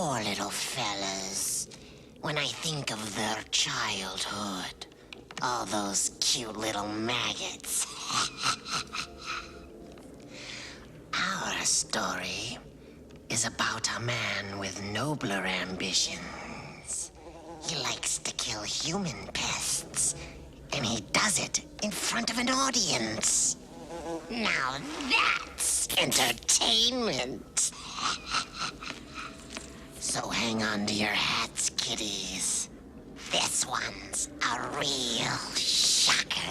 poor little fellas. When I think of their childhood, all those cute little maggots. Our story is about a man with nobler ambitions. He likes to kill human pests, and he does it in front of an audience. Now that's entertainment. So hang on to your hats, kiddies. This one's a real shocker.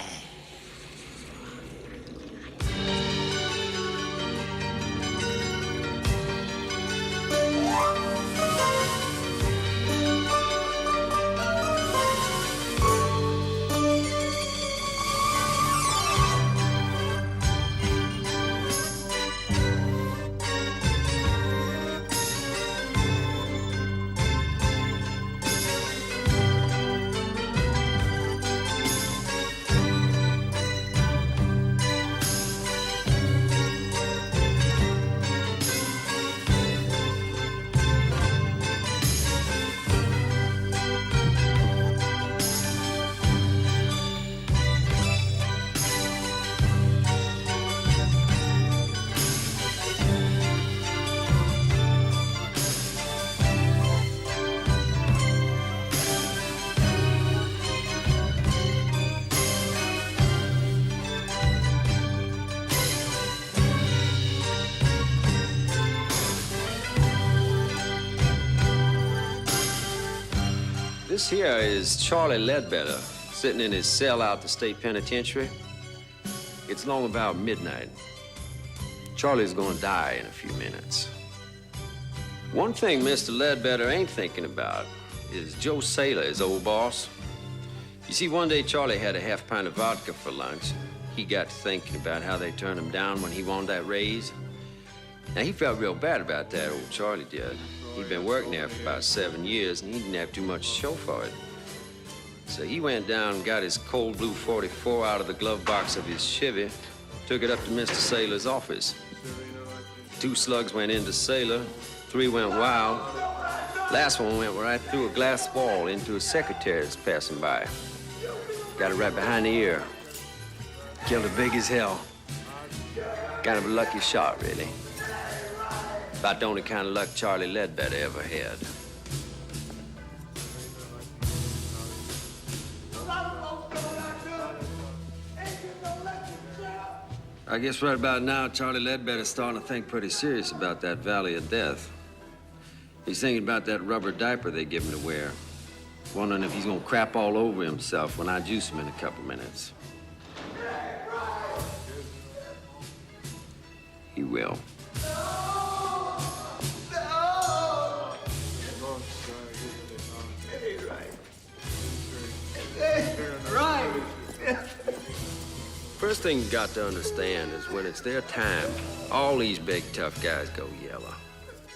This here is Charlie Ledbetter, sitting in his cell out the state penitentiary. It's long about midnight. Charlie's gonna die in a few minutes. One thing Mr. Ledbetter ain't thinking about is Joe Saylor, his old boss. You see, one day Charlie had a half pint of vodka for lunch. He got to thinking about how they turned him down when he wanted that raise. Now, he felt real bad about that, old Charlie did. He'd been working there for about 7 years, and he didn't have too much to show for it. So he went down and got his cold blue 44 out of the glove box of his Chevy, took it up to Mr. Saylor's office. 2 slugs went into Saylor, 3 went wild. Last one went right through a glass wall into a secretary that's passing by. Got it right behind the ear. Killed her big as hell. Kind of a lucky shot, really. About the only kind of luck Charlie Ledbetter ever had. I guess right about now, Charlie Ledbetter's starting to think pretty serious about that Valley of Death. He's thinking about that rubber diaper they give him to wear. Wondering if he's gonna crap all over himself when I juice him in a couple minutes. He will. First thing you got to understand is when it's their time, all these big tough guys go yellow.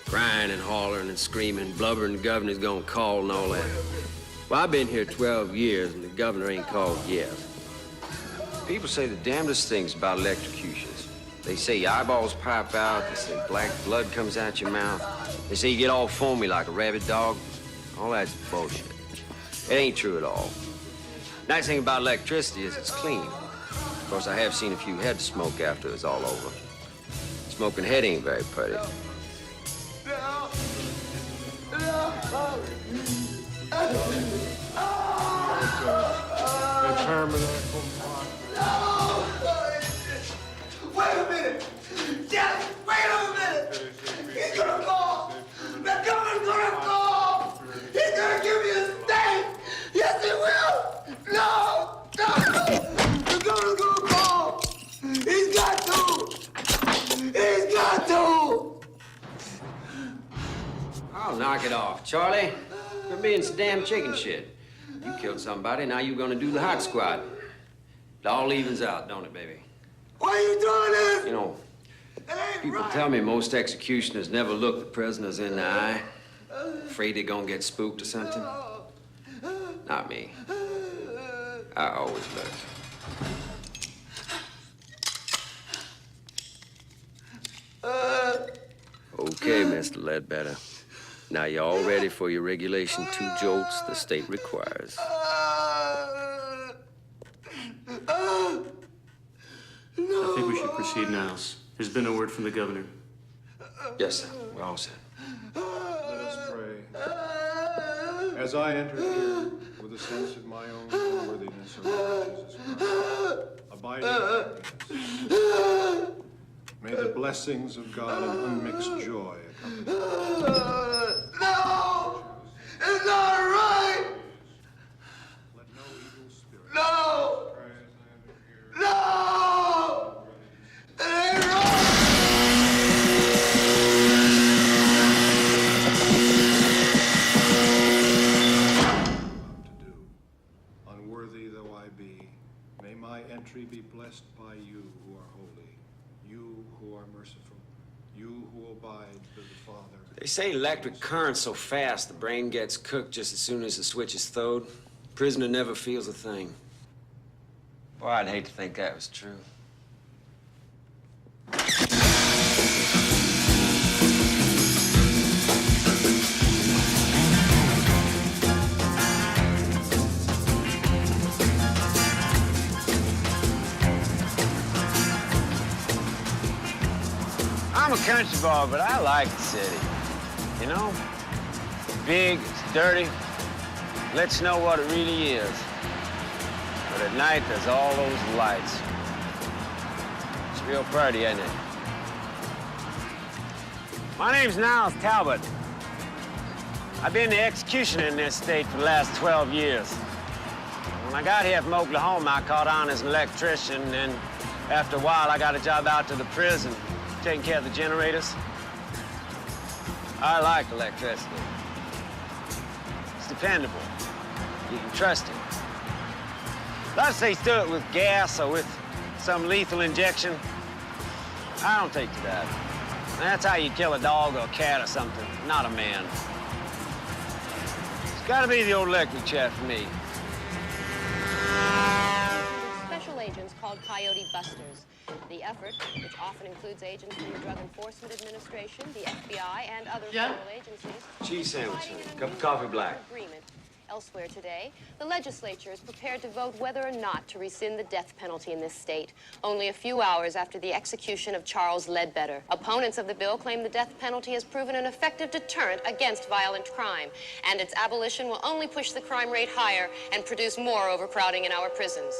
Crying and hollering and screaming, blubbering the governor's gonna call and all that. Well, I've been here 12 years and the governor ain't called yet. People say the damnedest things about electrocutions. They say your eyeballs pop out, they say black blood comes out your mouth. They say you get all foamy like a rabid dog. All that's bullshit. It ain't true at all. Nice thing about electricity is it's clean. Of course, I have seen a few heads smoke after it's all over. Smoking head ain't very pretty. Wait a minute! Just wait a minute! He's gonna call! The governor's gonna call! He's gonna give me a state! Yes, he will! No! The governor's gonna call! He's got to! He's got to! I'll knock it off, Charlie. You're being some damn chicken shit. You killed somebody, now you're gonna do the hot squat. It all evens out, don't it, baby? Why are you doing this? You know, people tell me most executioners never look the prisoners in the eye. Afraid they're gonna get spooked or something. Not me. I always look. Okay, Mr. Ledbetter. Now you're all ready for your regulation 2 jolts the state requires. I think we should proceed, Niles. There's been a word from the governor. Yes, sir. We're all set. Let us pray. As I enter here with a sense of my own unworthiness, O Lord Jesus Christ, abiding happiness, may the blessings of God and unmixed joy accompany you. No! It's not right! Let no evil spirit. No! Pray as I enter here. No! It ain't right! To do. Unworthy though I be, may my entry be blessed by you who are holy, you who are merciful, you who abide with the Father. They say electric current's so fast the brain gets cooked just as soon as the switch is throwed. Prisoner never feels a thing. Boy, I'd hate to think that was true. I'm a country boy, but I like the city. You know? It's big, it's dirty. Lets you know what it really is. But at night, there's all those lights. It's real pretty, ain't it? My name's Niles Talbot. I've been the executioner in this state for the last 12 years. When I got here from Oklahoma, I caught on as an electrician, and after a while, I got a job out to the prison, taking care of the generators. I like electricity. It's dependable. You can trust it. Let's say do it with gas or with some lethal injection. I don't take to that. That's how you kill a dog or a cat or something, not a man. It's gotta be the old electric chat for me. Special agents called Coyote Busters. The effort, which often includes agents from the Drug Enforcement Administration, the FBI, and other federal agencies... Cheese sandwich, cup of coffee black. ...agreement. Elsewhere today, the legislature is prepared to vote whether or not to rescind the death penalty in this state, only a few hours after the execution of Charles Ledbetter. Opponents of the bill claim the death penalty has proven an effective deterrent against violent crime, and its abolition will only push the crime rate higher and produce more overcrowding in our prisons.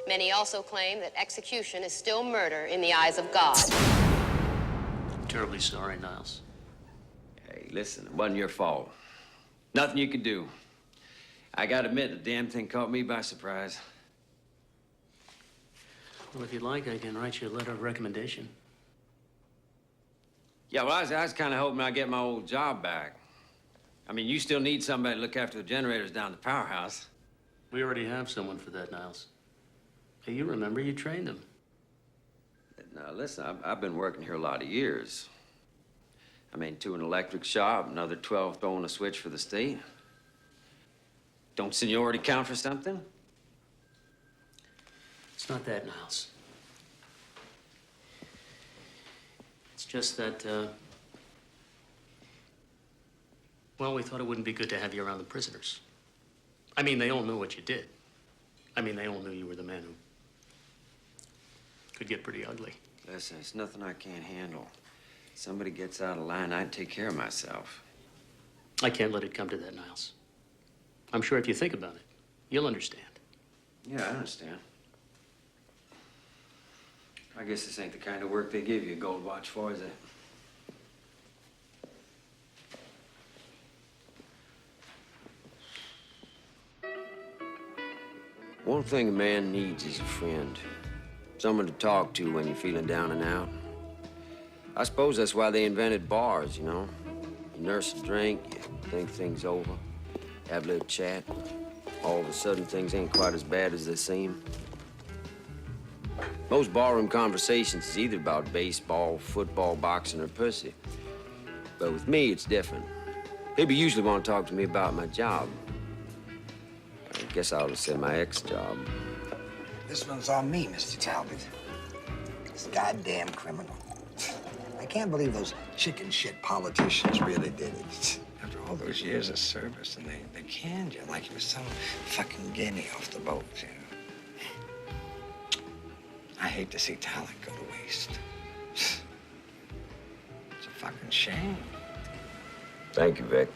Many also claim that execution is still murder in the eyes of God. I'm terribly sorry, Niles. Hey, listen, it wasn't your fault. Nothing you could do. I gotta admit, the damn thing caught me by surprise. Well, if you'd like, I can write you a letter of recommendation. Yeah, well, I was kind of hoping I'd get my old job back. I mean, you still need somebody to look after the generators down at the powerhouse. We already have someone for that, Niles. Hey, you remember you trained him. Now, listen, I've been working here a lot of years. I mean, 2 in an electric shop, another 12 throwing a switch for the state. Don't seniority count for something? It's not that, Niles. It's just that, well, we thought it wouldn't be good to have you around the prisoners. I mean, they all knew what you did. I mean, they all knew you were the man who could get pretty ugly. Listen, it's nothing I can't handle. Somebody gets out of line, I'd take care of myself. I can't let it come to that, Niles. I'm sure if you think about it, you'll understand. Yeah, I understand. I guess this ain't the kind of work they give you a gold watch for, is it? One thing a man needs is a friend. Someone to talk to when you're feeling down and out. I suppose that's why they invented bars, you know? You nurse a drink, you think things over, have a little chat. All of a sudden, things ain't quite as bad as they seem. Most barroom conversations is either about baseball, football, boxing, or pussy. But with me, it's different. People usually want to talk to me about my job. I guess I ought to say my ex-job. This one's on me, Mr. Talbot. This goddamn criminal. I can't believe those chicken shit politicians really did it. After all those years of service, and they canned you like you were some fucking guinea off the boat, you know. I hate to see talent go to waste. It's a fucking shame. Thank you, Vic.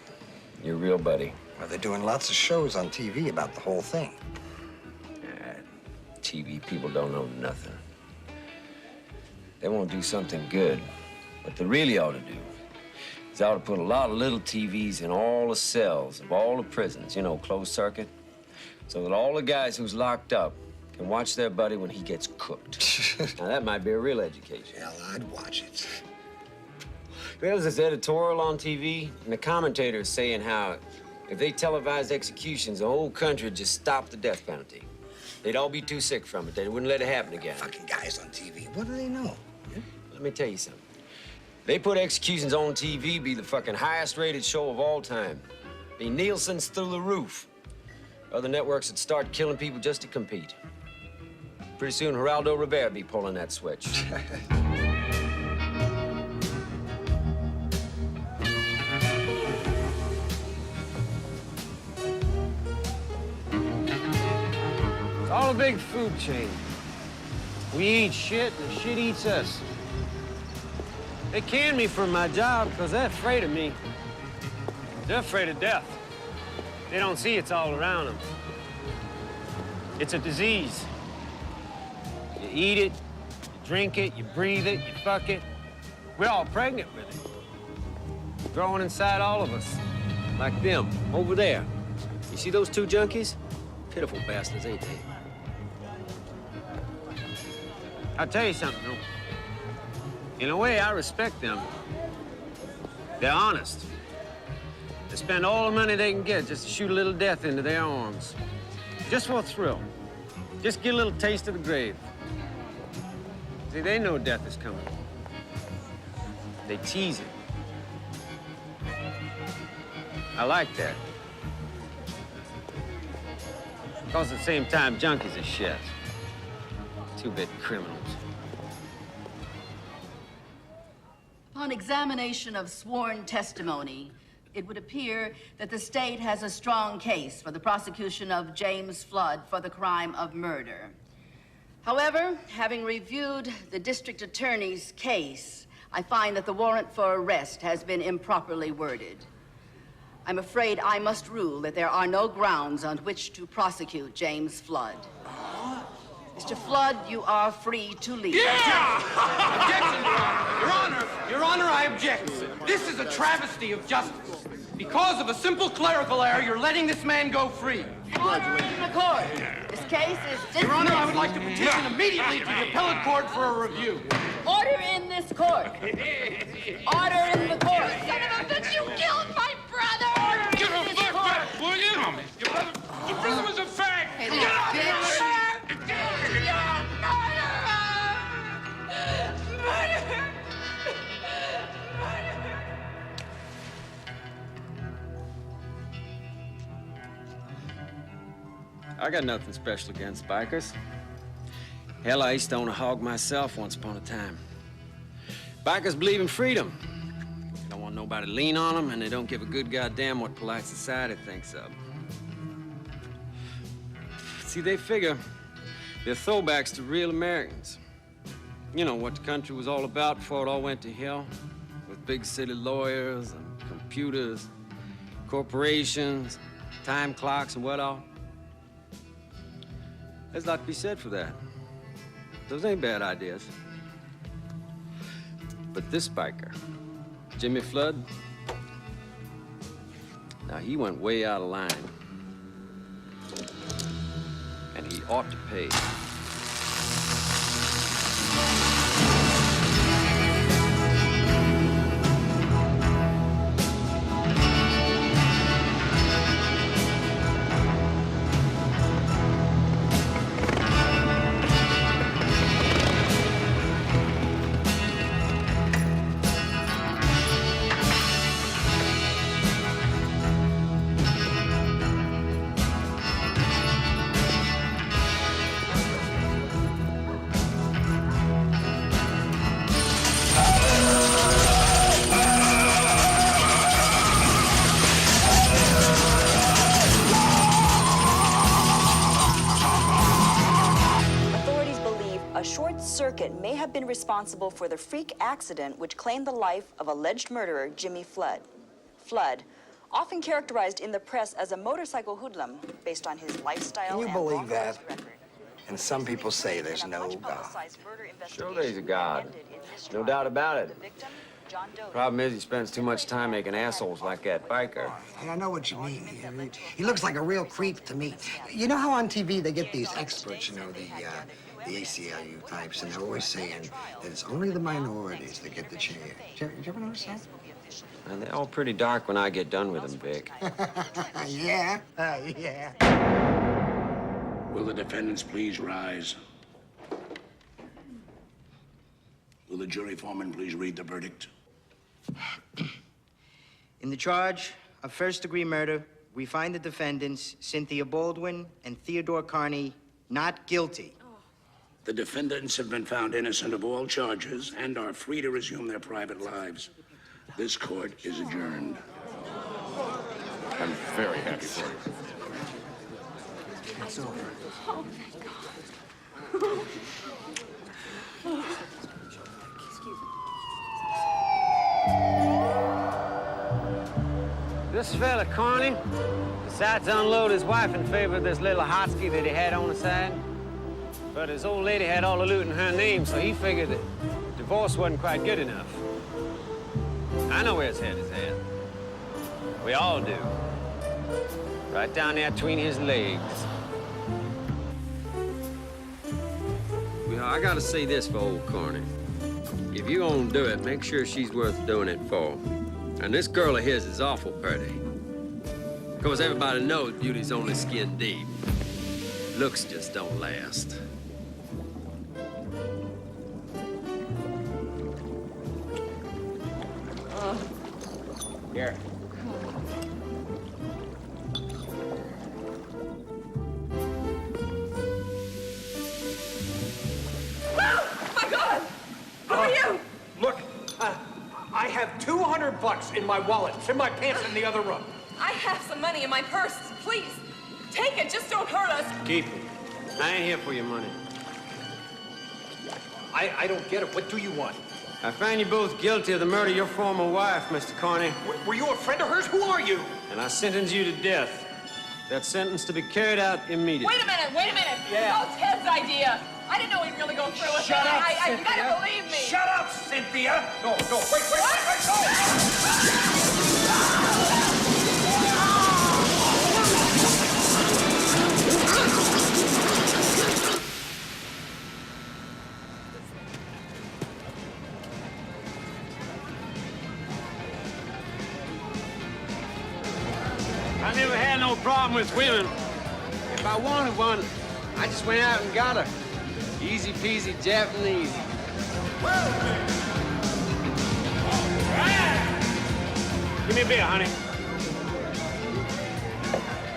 You're a real buddy. Well, they're doing lots of shows on TV about the whole thing. TV people don't know nothing. They want to do something good. What they really ought to do is they ought to put a lot of little TVs in all the cells of all the prisons, you know, closed circuit, so that all the guys who's locked up can watch their buddy when he gets cooked. Now, that might be a real education. Hell, I'd watch it. There's this editorial on TV, and the commentator is saying how if they televised executions, the whole country would just stop the death penalty. They'd all be too sick from it. They wouldn't let it happen again. Fucking guys on TV. What do they know? Yeah? Let me tell you something. They put executions on TV, be the fucking highest rated show of all time. Be Nielsen's through the roof. Other networks would start killing people just to compete. Pretty soon, Geraldo Rivera be pulling that switch. It's all a big food chain. We eat shit, and the shit eats us. They canned me from my job because they're afraid of me. They're afraid of death. They don't see it's all around them. It's a disease. You eat it, you drink it, you breathe it, you fuck it. We're all pregnant with it. Growing inside all of us. Like them, over there. You see those two junkies? Pitiful bastards, ain't they? I'll tell you something, though. In a way, I respect them. They're honest. They spend all the money they can get just to shoot a little death into their arms. Just for a thrill. Just get a little taste of the grave. See, they know death is coming. They tease it. I like that. Because at the same time, junkies are shit. Two-bit criminals. Upon examination of sworn testimony, it would appear that the state has a strong case for the prosecution of James Flood for the crime of murder. However, having reviewed the district attorney's case, I find that the warrant for arrest has been improperly worded. I'm afraid I must rule that there are no grounds on which to prosecute James Flood. Mr. Flood, you are free to leave. Yeah! Objection, Your Honor! Your Honor, I object. This is a travesty of justice. Because of a simple clerical error, you're letting this man go free. Order in the court. This case is dismissed. Your Honor, I would like to petition immediately to the appellate court for a review. Order in this court. Order in the court. Son of a bitch, you killed my brother! Order Get in her this back, court. will you? Your brother was a fag! Hey, Get out, bitch. I got nothing special against bikers. Hell, I used to own a hog myself once upon a time. Bikers believe in freedom. They don't want nobody to lean on them, and they don't give a good goddamn what polite society thinks of. See, they figure they're throwbacks to real Americans. You know, what the country was all about before it all went to hell, with big city lawyers and computers, corporations, time clocks and what all. There's a lot to be said for that. Those ain't bad ideas. But this biker, Jimmy Flood, now he went way out of line. And he ought to pay. A short circuit may have been responsible for the freak accident which claimed the life of alleged murderer Jimmy Flood. Flood, often characterized in the press as a motorcycle hoodlum based on his lifestyle Can you and believe long that? arrest record. And some people say there's no God. Sure there's a God. No doubt about it. Problem is, he spends too much time making assholes like that biker. And I know what you mean. He looks like a real creep to me. You know how on TV they get these experts, you know, the ACLU types, and they're always saying that it's only the minorities that get the chance. Did you ever notice that? And they're all pretty dark when I get done with them, Vic. Yeah, yeah. Will the defendants please rise? Will the jury foreman please read the verdict? In the charge of first-degree murder, we find the defendants, Cynthia Baldwin and Theodore Carney, not guilty. The defendants have been found innocent of all charges and are free to resume their private lives. This court is adjourned. I'm very happy for you. It's over. Oh, thank God. This fella, Carney, decided to unload his wife in favor of this little hotski that he had on the side. But his old lady had all the loot in her name, so he figured that divorce wasn't quite good enough. I know where his head is at. We all do. Right down there between his legs. Well, I gotta say this for old Carney. If you're gonna do it, make sure she's worth doing it for. And this girl of his is awful pretty. Of course, everybody knows beauty's only skin deep. Looks just don't last. Here. My God! Who are you? Look, I have $200 in my wallet. It's in my pants in the other room. I have some money in my purse. Please, take it. Just don't hurt us. Keep it. I ain't here for your money. I don't get it. What do you want? I find you both guilty of the murder of your former wife, Mr. Carney. Were you a friend of hers? Who are you? And I sentence you to death. That sentence to be carried out immediately. Wait a minute. Yeah. That was Ted's idea. I didn't know he'd really go through with Shut it. up, You Cynthia. gotta believe me. Shut up, Cynthia! No, I never had no problem with women. If I wanted one, I just went out and got her. Easy peasy Japanese. Give me a beer, honey.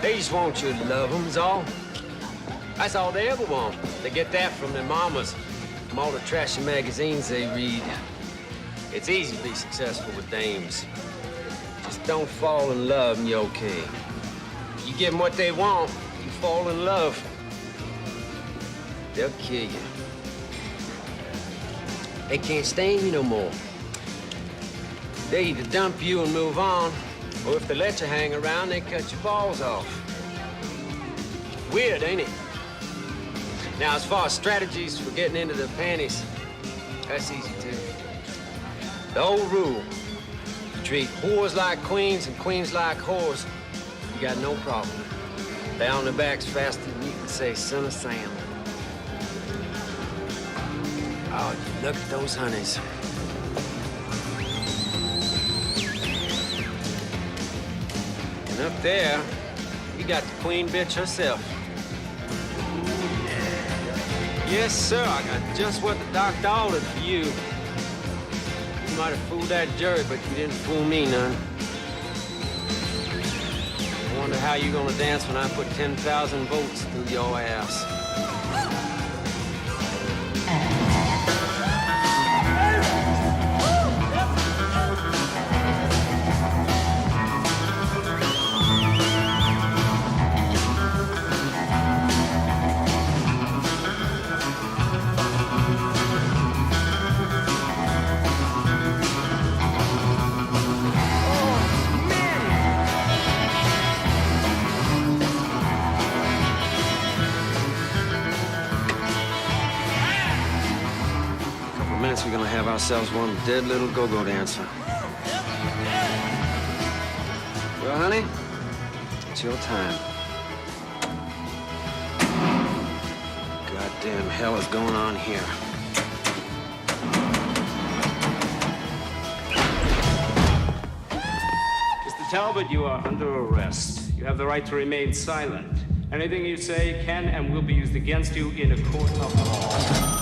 They just want you to love them, is all. That's all they ever want. They get that from their mamas, from all the trashy magazines they read. It's easy to be successful with dames. Just don't fall in love and you're okay. You give them what they want, you fall in love. They'll kill you. They can't stand you no more. They either dump you and move on, or if they let you hang around, they cut your balls off. Weird, ain't it? Now, as far as strategies for getting into the panties, that's easy too. The old rule, treat whores like queens and queens like whores, you got no problem. They on their backs faster than you can say, son of Sam. Oh, look at those honeys. And up there, you got the queen bitch herself. Yes, sir, I got just what the doctor ordered for you. You might have fooled that jury, but you didn't fool me none. I wonder how you're gonna dance when I put 10,000 volts through your ass. minutes, we're gonna have ourselves one dead little go-go dancer. Well, honey, it's your time. Goddamn hell is going on here? Mr. Talbot, you are under arrest. You have the right to remain silent. Anything you say can and will be used against you in a court of law.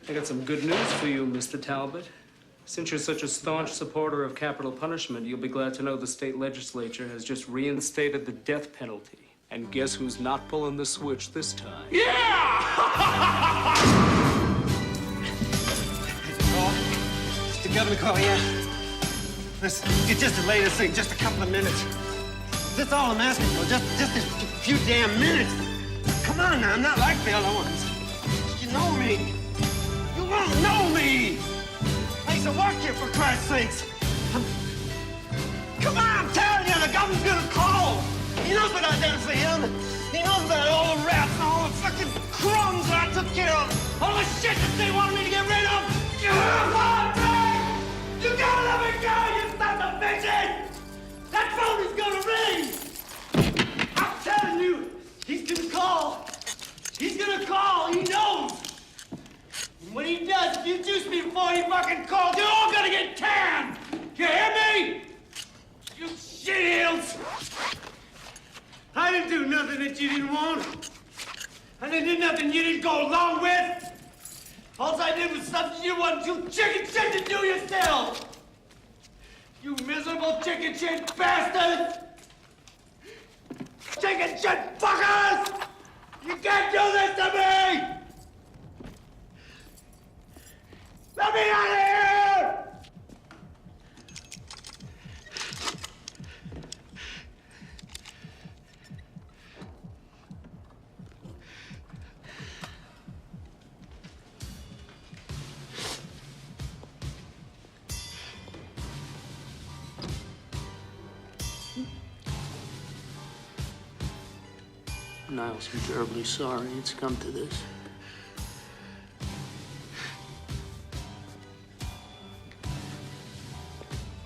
I got some good news for you, Mr. Talbot. Since you're such a staunch supporter of capital punishment, you'll be glad to know the state legislature has just reinstated the death penalty. And guess who's not pulling the switch this time? Yeah! The governor call, yeah? Listen, you just delay this thing just a couple of minutes. That's all I'm asking for, just a few damn minutes. Come on now, I'm not like the other ones. You know me. You won't know me. I used to work here, for Christ's sakes. Come on, I'm telling you, the governor's gonna call. He knows what I done for him. He knows about all the rats and all the fucking crumbs that I took care of. All the shit that they wanted me to get rid of. You gotta let me go, you sons of bitches! That phone is gonna ring! I'm telling you, he's gonna call. He's gonna call, he knows. And when he does, if you juice me before he fucking calls, you're all gonna get canned! You hear me? You shit-heels! I didn't do nothing that you didn't want. I didn't do nothing you didn't go along with. All I did was something you wanted to chicken shit to do yourself. You miserable chicken shit bastards! Chicken shit fuckers! You can't do this to me! Let me out of here! Niles, I'm terribly sorry it's come to this.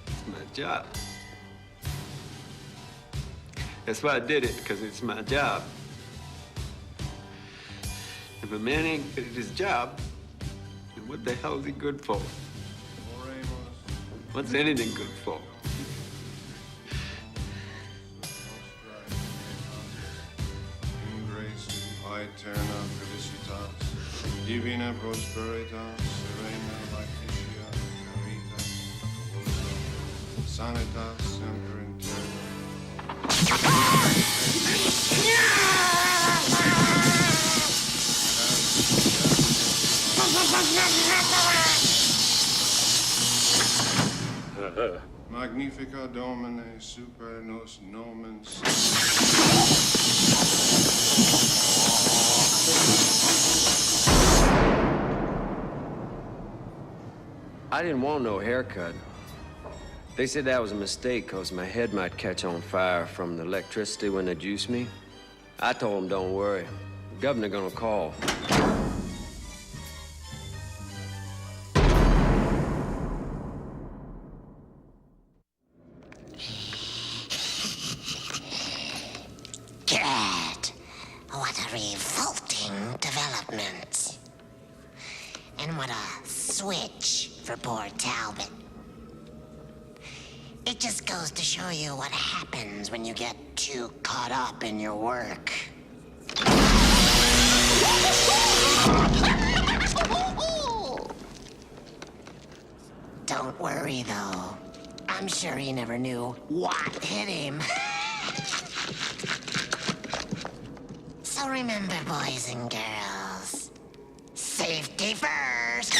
It's my job. That's why I did it, because it's my job. If a man ain't good at his job, then what the hell is he good for? What's anything good for? Aeterna felicitas, divina prosperitas, serena lactitia, caritas, fabulosa, sanitas semper interna. Magnifica Domine super nos nomen. I didn't want no haircut. They said that was a mistake because my head might catch on fire from the electricity when they juice me. I told them, don't worry. The governor gonna call. God, what a revolting development. And what a switch for poor Talbot. It just goes to show you what happens when you get too caught up in your work. Don't worry, though. I'm sure he never knew what hit him. So remember, boys and girls, safety first.